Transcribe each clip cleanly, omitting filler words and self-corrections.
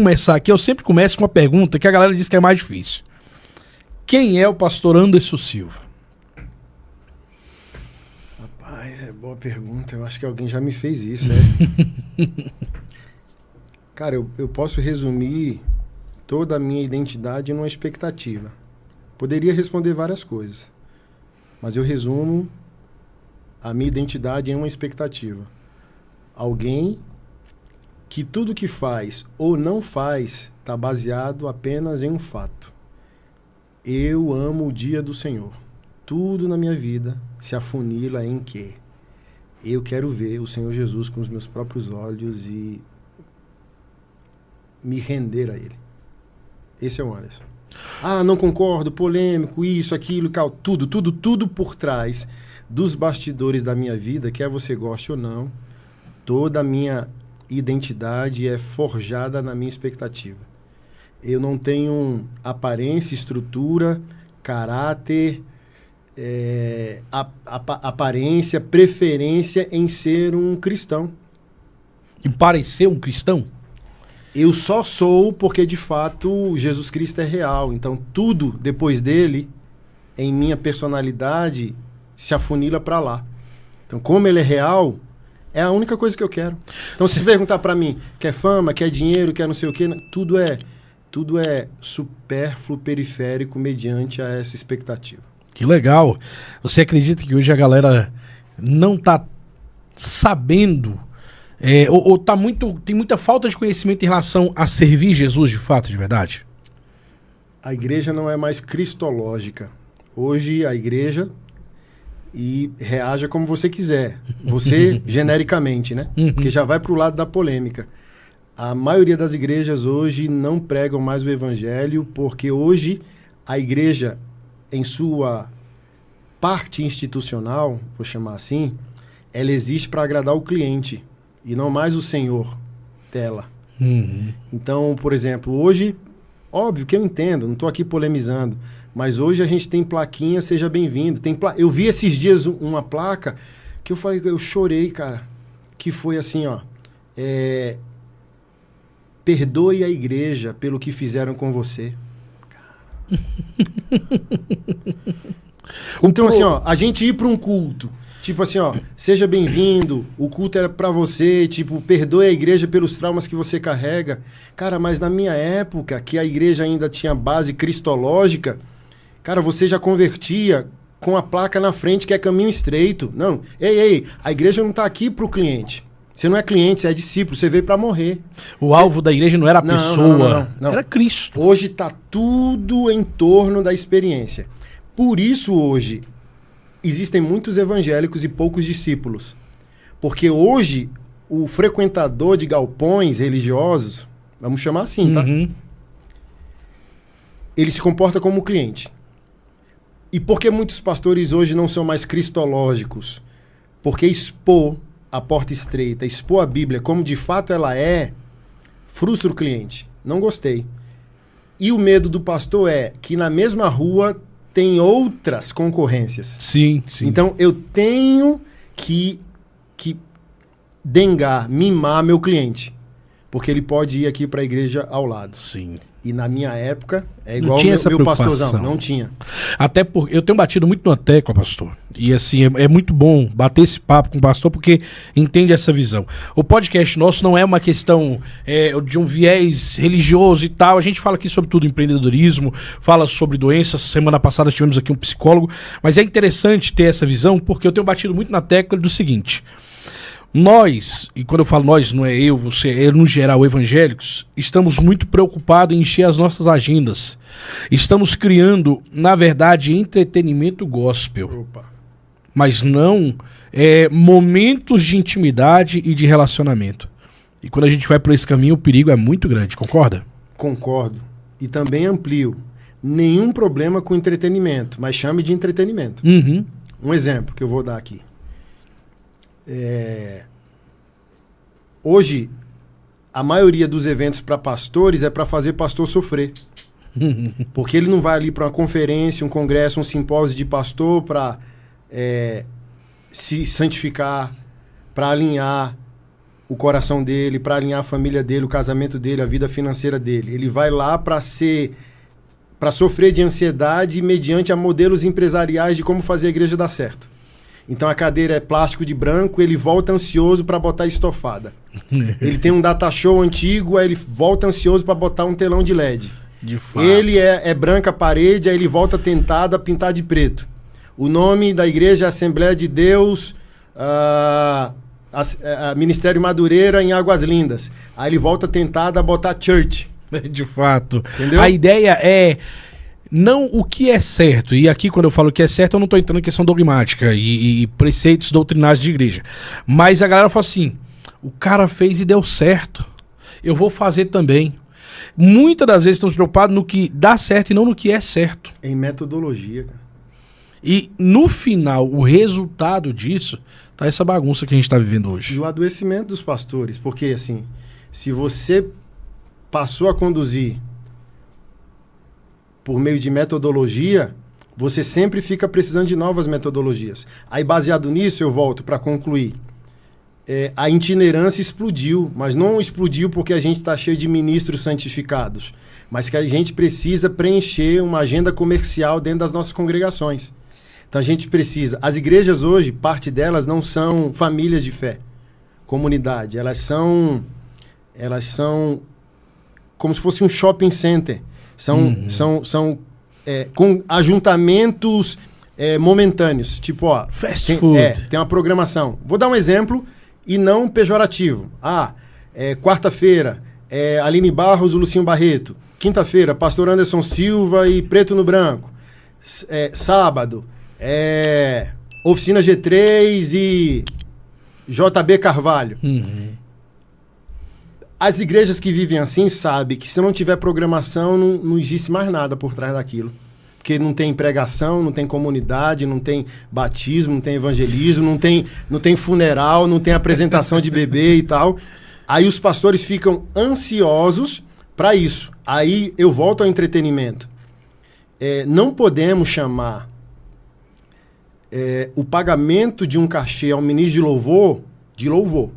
Começar aqui, eu sempre começo com uma pergunta que a galera diz que é mais difícil. Quem é o pastor Anderson Silva? Rapaz, é boa pergunta. Eu acho que alguém já me fez isso, Cara, eu posso resumir toda a minha identidade numa expectativa. Poderia responder várias coisas, mas eu resumo a minha identidade em uma expectativa. Alguém que tudo que faz ou não faz está baseado apenas em um fato. Eu amo o dia do Senhor. Tudo na minha vida se afunila em que eu quero ver o Senhor Jesus com os meus próprios olhos e me render a Ele. Esse é o Anderson. Ah, não concordo, polêmico, isso, aquilo, tudo por trás dos bastidores da minha vida, quer você goste ou não, toda a minha identidade é forjada na minha expectativa. Eu não tenho aparência, estrutura, caráter, aparência, preferência em ser um cristão. E parecer um cristão? Eu só sou porque, de fato, Jesus Cristo é real. Então, tudo depois dele, em minha personalidade, se afunila para lá. Então, como ele é real, é a única coisa que eu quero. Então, se perguntar para mim, quer fama, quer dinheiro, quer não sei o quê, tudo é supérfluo, periférico, mediante a essa expectativa. Que legal. Você acredita que hoje a galera não tá sabendo, ou tem muita falta de conhecimento em relação a servir Jesus de fato, de verdade? A igreja não é mais cristológica. Hoje a igreja reaja como você quiser. Você genericamente, né? Porque já vai para o lado da polêmica. A maioria das igrejas hoje não pregam mais o evangelho, porque hoje a igreja, em sua parte institucional, vou chamar assim, ela existe para agradar o cliente e não mais o senhor dela. Então, por exemplo, hoje, óbvio que eu entendo, não estou aqui polemizando, mas hoje a gente tem plaquinha, seja bem-vindo. Eu vi esses dias uma placa que eu chorei, cara, que foi assim, ó, perdoe a igreja pelo que fizeram com você. Então, assim, ó, a gente ir para um culto, tipo assim, ó, seja bem-vindo, o culto era para você, tipo, perdoe a igreja pelos traumas que você carrega. Cara, mas na minha época, que a igreja ainda tinha base cristológica, cara, você já convertia com a placa na frente que é caminho estreito. Não, ei, a igreja não tá aqui pro cliente. Você não é cliente, você é discípulo, você veio para morrer. O alvo da igreja não era a pessoa, não. Era Cristo. Hoje tá tudo em torno da experiência. Por isso hoje existem muitos evangélicos e poucos discípulos. Porque hoje o frequentador de galpões religiosos, vamos chamar assim, tá? Ele se comporta como cliente. E por que muitos pastores hoje não são mais cristológicos? Porque expor a porta estreita, expor a Bíblia como de fato ela é, frustra o cliente. Não gostei. E o medo do pastor é que na mesma rua tem outras concorrências. Sim. Então eu tenho que mimar meu cliente. Porque ele pode ir aqui para a igreja ao lado. Sim. E na minha época, é igual meu pastorzão, não tinha. Até porque eu tenho batido muito na tecla, pastor. E assim, é muito bom bater esse papo com o pastor, porque entende essa visão. O podcast nosso não é uma questão de um viés religioso e tal. A gente fala aqui sobre tudo, empreendedorismo, fala sobre doenças. Semana passada tivemos aqui um psicólogo. Mas é interessante ter essa visão, porque eu tenho batido muito na tecla do seguinte... Nós, e quando eu falo nós, não é eu, você, é no geral, evangélicos, estamos muito preocupados em encher as nossas agendas. Estamos criando, na verdade, entretenimento gospel. Mas não momentos de intimidade e de relacionamento. E quando a gente vai por esse caminho, o perigo é muito grande, concorda? Concordo. E também amplio. Nenhum problema com entretenimento, mas chame de entretenimento. Um exemplo que eu vou dar aqui. Hoje, a maioria dos eventos para pastores é para fazer pastor sofrer. Porque ele não vai ali para uma conferência, um congresso, um simpósio de pastor para se santificar, para alinhar o coração dele, para alinhar a família dele, o casamento dele, a vida financeira dele. Ele vai lá para sofrer de ansiedade mediante a modelos empresariais de como fazer a igreja dar certo. Então a cadeira é plástico de branco, ele volta ansioso para botar estofada. Ele tem um data show antigo, aí ele volta ansioso para botar um telão de LED. De fato. Ele é branca a parede, aí ele volta tentado a pintar de preto. O nome da igreja é Assembleia de Deus, Ministério Madureira em Águas Lindas. Aí ele volta tentado a botar church. De fato. Entendeu? A ideia é não o que é certo. E aqui, quando eu falo que é certo, eu não estou entrando em questão dogmática e preceitos doutrinários de igreja. Mas a galera fala assim, o cara fez e deu certo. Eu vou fazer também. Muitas das vezes estamos preocupados no que dá certo e não no que é certo. Em metodologia, cara. E no final, o resultado disso tá essa bagunça que a gente está vivendo hoje. E o adoecimento dos pastores. Porque, assim, se você passou a conduzir por meio de metodologia, você sempre fica precisando de novas metodologias. Aí, baseado nisso, eu volto para concluir. A itinerância explodiu, mas não explodiu porque a gente está cheio de ministros santificados, mas que a gente precisa preencher uma agenda comercial dentro das nossas congregações. Então a gente precisa... As igrejas hoje, parte delas não são famílias de fé, comunidade. Elas são como se fosse um shopping center. São com ajuntamentos momentâneos. Tipo, ó... Fast food. Tem uma programação. Vou dar um exemplo e não pejorativo. Quarta-feira, Aline Barros e Lucinho Barreto. Quinta-feira, Pastor Anderson Silva e Preto no Branco. Sábado, Oficina G3 e JB Carvalho. As igrejas que vivem assim sabem que se não tiver programação, não existe mais nada por trás daquilo. Porque não tem pregação, não tem comunidade, não tem batismo, não tem evangelismo, não tem funeral, não tem apresentação de bebê e tal. Aí os pastores ficam ansiosos para isso. Aí eu volto ao entretenimento. Não podemos chamar o pagamento de um cachê ao ministro de louvor de louvor.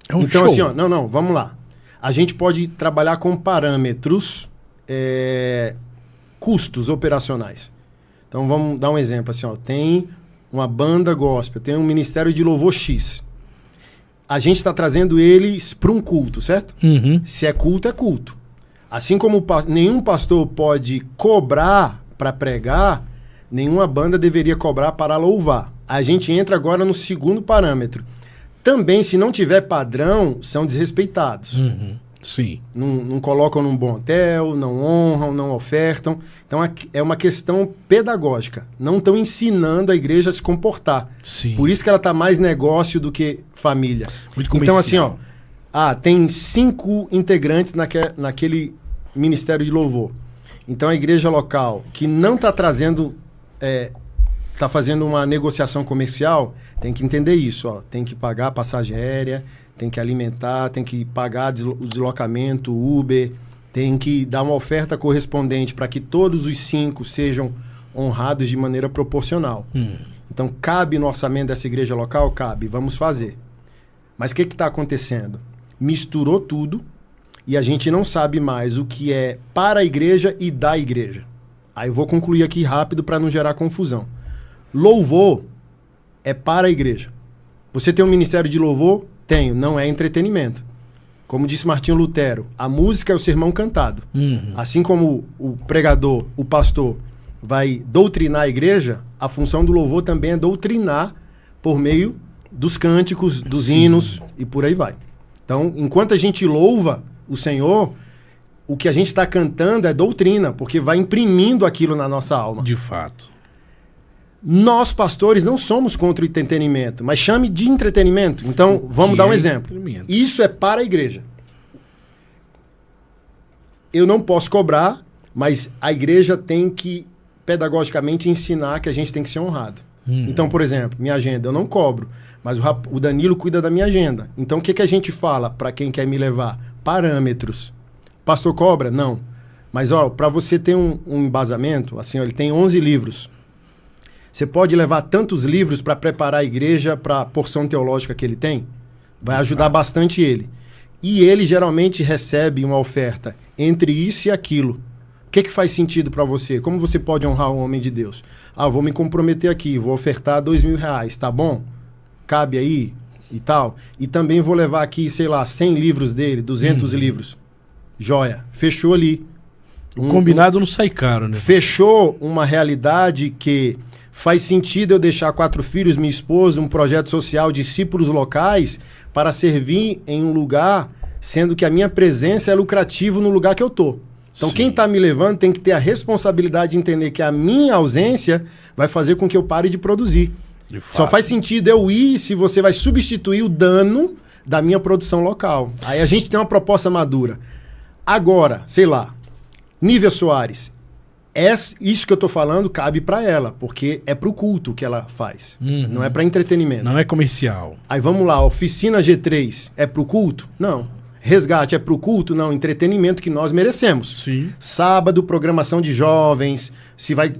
É um então, show. assim, ó, não, vamos lá. A gente pode trabalhar com parâmetros, custos operacionais. Então, vamos dar um exemplo. Assim, ó, tem uma banda gospel, tem um ministério de louvor X. A gente está trazendo eles para um culto, certo? Se é culto, é culto. Assim como nenhum pastor pode cobrar para pregar, nenhuma banda deveria cobrar para louvar. A gente entra agora no segundo parâmetro. Também, se não tiver padrão, são desrespeitados. Sim. Não colocam num bom hotel, não honram, não ofertam. Então, é uma questão pedagógica. Não estão ensinando a igreja a se comportar. Sim. Por isso que ela está mais negócio do que família. Muito comercial. Então, assim, ó, tem 5 integrantes naquele ministério de louvor. Então, a igreja local que não está trazendo... está fazendo uma negociação comercial, tem que entender isso. Ó, tem que pagar a passagem aérea, tem que alimentar, tem que pagar o deslocamento, Uber, tem que dar uma oferta correspondente para que todos os 5 sejam honrados de maneira proporcional. Então, cabe no orçamento dessa igreja local? Cabe, vamos fazer. Mas o que está acontecendo? Misturou tudo e a gente não sabe mais o que é para a igreja e da igreja. Aí eu vou concluir aqui rápido para não gerar confusão. Louvor é para a igreja. Você tem um ministério de louvor? Tenho. Não é entretenimento. Como disse Martinho Lutero, a música é o sermão cantado. Assim como o pregador, o pastor, vai doutrinar a igreja, a função do louvor também é doutrinar por meio dos cânticos, dos hinos e por aí vai. Então, enquanto a gente louva o Senhor, o que a gente está cantando é doutrina, porque vai imprimindo aquilo na nossa alma. De fato. Nós, pastores, não somos contra o entretenimento, mas chame de entretenimento. Então, vamos dar um exemplo. Isso é para a igreja. Eu não posso cobrar, mas a igreja tem que, pedagogicamente, ensinar que a gente tem que ser honrado. Então, por exemplo, minha agenda, eu não cobro, mas o Danilo cuida da minha agenda. Então, o que a gente fala para quem quer me levar? Parâmetros. Pastor cobra? Não. Mas, ó, para você ter um embasamento, assim, ó, ele tem 11 livros. Você pode levar tantos livros para preparar a igreja para a porção teológica que ele tem? Vai ajudar bastante ele. E ele geralmente recebe uma oferta entre isso e aquilo. O que faz sentido para você? Como você pode honrar um homem de Deus? Ah, vou me comprometer aqui, vou ofertar R$2.000, tá bom? Cabe aí e tal. E também vou levar aqui, sei lá, 100 livros dele, 200 livros. Joia, fechou ali. O combinado não sai caro, né? Fechou uma realidade que faz sentido eu deixar 4 filhos, minha esposa, um projeto social, discípulos locais, para servir em um lugar, sendo que a minha presença é lucrativa no lugar que eu tô. Então, quem está me levando tem que ter a responsabilidade de entender que a minha ausência vai fazer com que eu pare de produzir. Só faz sentido eu ir se você vai substituir o dano da minha produção local. Aí a gente tem uma proposta madura. Agora, sei lá, Nívia Soares, isso que eu tô falando cabe para ela, porque é pro culto que ela faz, não é para entretenimento. Não é comercial. Aí vamos lá, Oficina G3 é pro culto? Não. Resgate é pro culto? Não, entretenimento que nós merecemos. Sim. Sábado, programação de jovens, se vai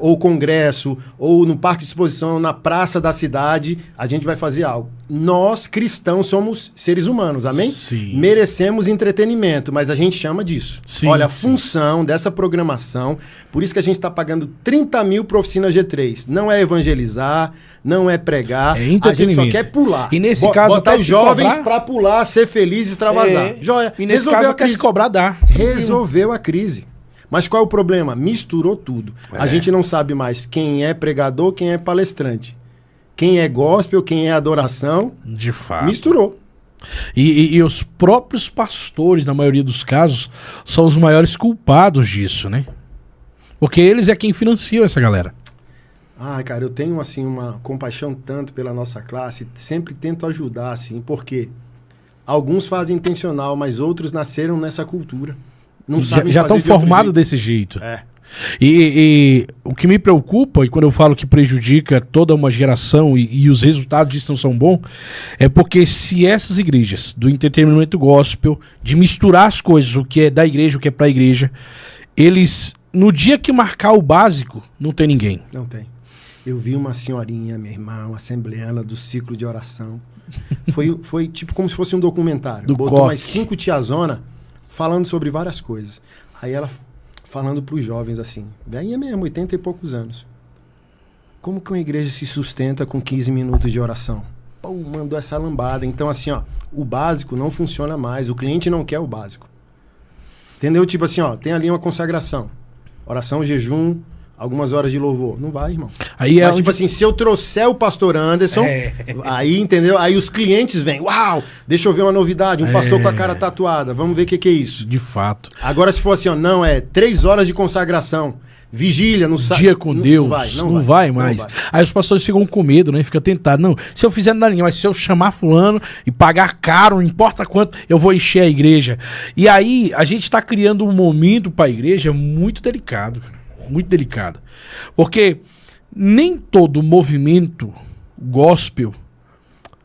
ou congresso, ou no parque de exposição, na praça da cidade, a gente vai fazer algo. Nós, cristãos, somos seres humanos, amém? Sim. Merecemos entretenimento, mas a gente chama disso. Sim, olha, a função dessa programação, por isso que a gente está pagando 30 mil para Oficina G3. Não é evangelizar, não é pregar, é entretenimento. A gente só quer pular. E nesse caso, botar os jovens para pular, ser feliz e extravasar. Joia. E nesse caso, quer se cobrar, dá. Resolveu a crise. Mas qual é o problema? Misturou tudo. A gente não sabe mais quem é pregador, quem é palestrante. Quem é gospel, quem é adoração. De fato. Misturou. E os próprios pastores, na maioria dos casos, são os maiores culpados disso, né? Porque eles é quem financiam essa galera. Ah, cara, eu tenho, assim, uma compaixão tanto pela nossa classe. Sempre tento ajudar, assim, porque alguns fazem intencional, mas outros nasceram nessa cultura. Não sabem já estão formados desse jeito. É. E o que me preocupa, e quando eu falo que prejudica toda uma geração e os resultados disso não são bons, é porque se essas igrejas do entretenimento gospel, de misturar as coisas, o que é da igreja, o que é pra igreja, eles, no dia que marcar o básico, não tem ninguém. Não tem. Eu vi uma senhorinha, minha irmã, uma assembleana do ciclo de oração. Foi tipo como se fosse um documentário. Botou umas 5 tiazona falando sobre várias coisas. Aí ela falando para os jovens assim, daí é mesmo, 80 e poucos anos. Como que uma igreja se sustenta com 15 minutos de oração? Pô, mandou essa lambada. Então assim, ó, o básico não funciona mais. O cliente não quer o básico. Entendeu? Tipo assim, ó, tem ali uma consagração. Oração, jejum, algumas horas de louvor. Não vai, irmão. Aí mas, tipo assim, se eu trouxer o pastor Anderson, aí, entendeu? Aí os clientes vêm, uau, deixa eu ver uma novidade, um pastor com a cara tatuada, vamos ver o que é isso. De fato. Agora, se for assim, ó, não, 3 horas de consagração, vigília, no dia com Deus, não vai mais. Aí os pastores ficam com medo, né? Fica tentado. Não, se eu fizer nada, mas se eu chamar fulano e pagar caro, não importa quanto, eu vou encher a igreja. E aí, a gente tá criando um momento para a igreja muito delicado, muito delicado. Porque nem todo movimento gospel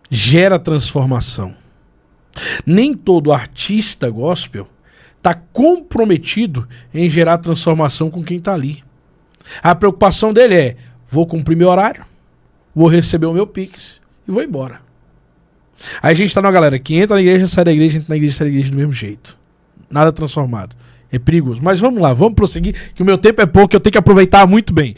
gera transformação. Nem todo artista gospel está comprometido em gerar transformação com quem está ali. A preocupação dele é, vou cumprir meu horário, vou receber o meu Pix e vou embora. Aí a gente tá numa galera que entra na igreja, sai da igreja, entra na igreja, sai da igreja do mesmo jeito. Nada transformado. É perigoso. Mas vamos lá, vamos prosseguir, que o meu tempo é pouco, eu tenho que aproveitar muito bem.